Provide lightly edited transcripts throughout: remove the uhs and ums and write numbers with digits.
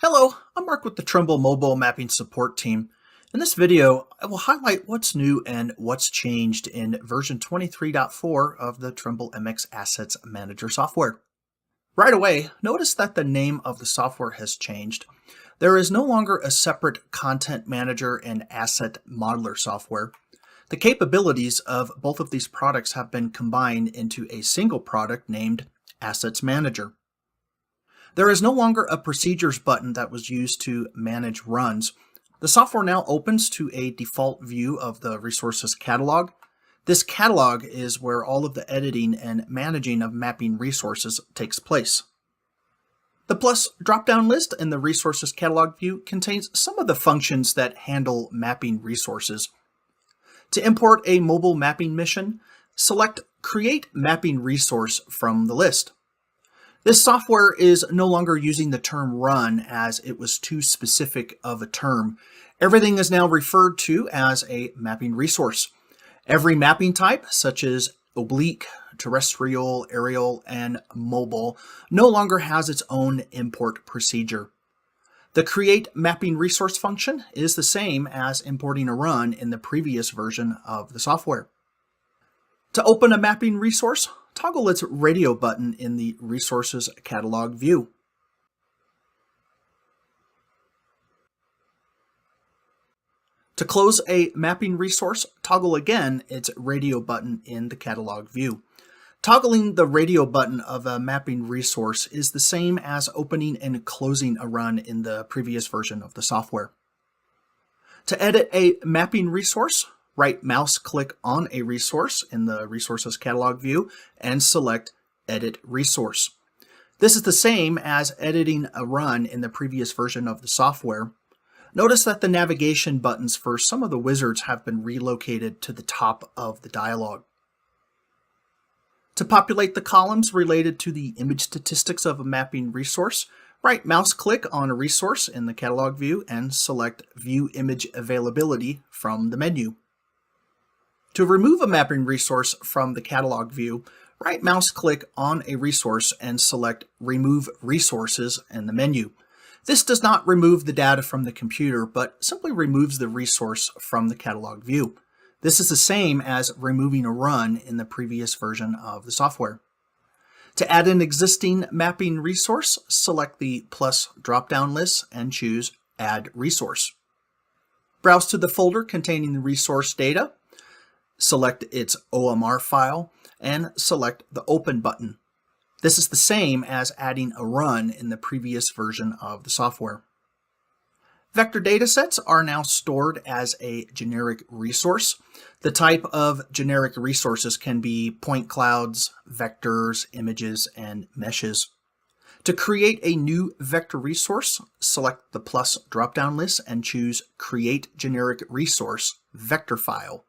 Hello, I'm Mark with the Trimble Mobile Mapping support team. In this video, I will highlight what's new and what's changed in version 23.4 of the Trimble MX Asset Manager software. Right away, notice that the name of the software has changed. There is no longer a separate Content Manager and Asset Modeler software. The capabilities of both of these products have been combined into a single product named Assets Manager. There is no longer a procedures button that was used to manage runs. The software now opens to a default view of the resources catalog. This catalog is where all of the editing and managing of mapping resources takes place. The plus drop-down list in the resources catalog view contains some of the functions that handle mapping resources. To import a mobile mapping mission, select Create Mapping Resource from the list. This software is no longer using the term run as it was too specific of a term. Everything is now referred to as a mapping resource. Every mapping type, such as oblique, terrestrial, aerial, and mobile, no longer has its own import procedure. The Create Mapping Resource function is the same as importing a run in the previous version of the software. To open a mapping resource, toggle its radio button in the Resources Catalog view. To close a mapping resource, toggle again its radio button in the Catalog view. Toggling the radio button of a mapping resource is the same as opening and closing a run in the previous version of the software. To edit a mapping resource, right mouse click on a resource in the Resources Catalog view and select Edit Resource. This is the same as editing a run in the previous version of the software. Notice that the navigation buttons for some of the wizards have been relocated to the top of the dialog. To populate the columns related to the image statistics of a mapping resource, right mouse click on a resource in the Catalog view and select View Image Availability from the menu. To remove a mapping resource from the Catalog view, right mouse click on a resource and select Remove Resources in the menu. This does not remove the data from the computer, but simply removes the resource from the Catalog view. This is the same as removing a run in the previous version of the software. To add an existing mapping resource, select the plus drop-down list and choose Add Resource. Browse to the folder containing the resource data. Select its OMR file and select the Open button. This is the same as adding a run in the previous version of the software. Vector datasets are now stored as a generic resource. The type of generic resources can be point clouds, vectors, images, and meshes. To create a new vector resource, select the plus drop-down list and choose Create Generic Resource Vector File.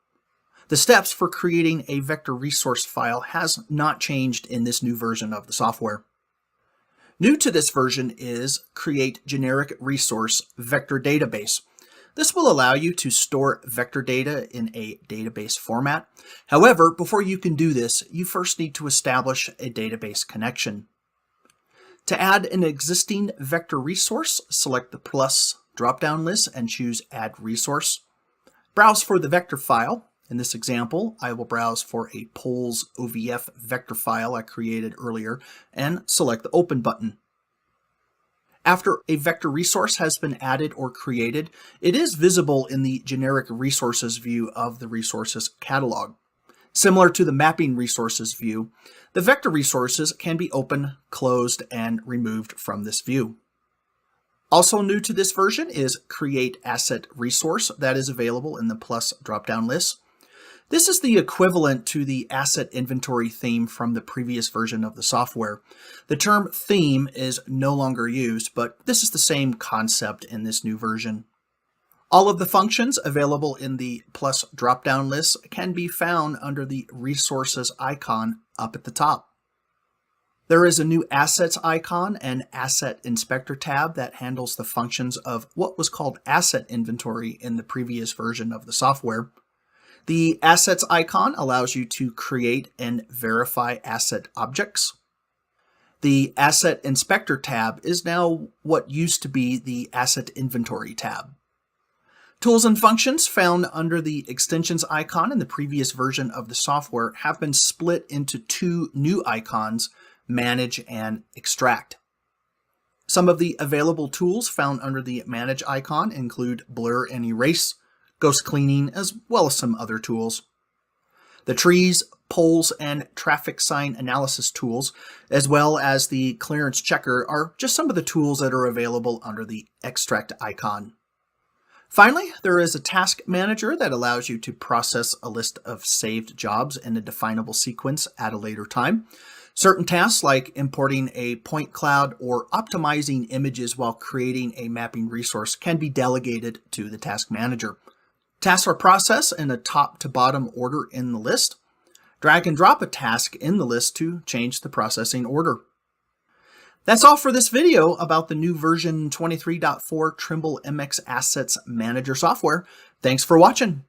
The steps for creating a vector resource file has not changed in this new version of the software. New to this version is Create Generic Resource Vector Database. This will allow you to store vector data in a database format. However, before you can do this, you first need to establish a database connection. To add an existing vector resource, select the plus drop-down list and choose Add Resource. Browse for the vector file. In this example, I will browse for a polls OVF vector file I created earlier and select the Open button. After a vector resource has been added or created, it is visible in the Generic Resources view of the Resources Catalog. Similar to the Mapping Resources view, the vector resources can be opened, closed, and removed from this view. Also new to this version is Create Asset Resource that is available in the plus drop-down list. This is the equivalent to the asset inventory theme from the previous version of the software. The term theme is no longer used, but this is the same concept in this new version. All of the functions available in the plus drop-down list can be found under the Resources icon up at the top. There is a new Assets icon and Asset Inspector tab that handles the functions of what was called Asset Inventory in the previous version of the software. The Assets icon allows you to create and verify asset objects. The Asset Inspector tab is now what used to be the Asset Inventory tab. Tools and functions found under the extensions icon in the previous version of the software have been split into two new icons, Manage and Extract. Some of the available tools found under the Manage icon include Blur and Erase, Ghost Cleaning, as well as some other tools. The trees, poles, and traffic sign analysis tools, as well as the clearance checker, are just some of the tools that are available under the Extract icon. Finally, there is a task manager that allows you to process a list of saved jobs in a definable sequence at a later time. Certain tasks like importing a point cloud or optimizing images while creating a mapping resource can be delegated to the task manager. Tasks are processed in a top to bottom order in the list. Drag and drop a task in the list to change the processing order. That's all for this video about the new version 23.4 Trimble MX Asset Manager software. Thanks for watching.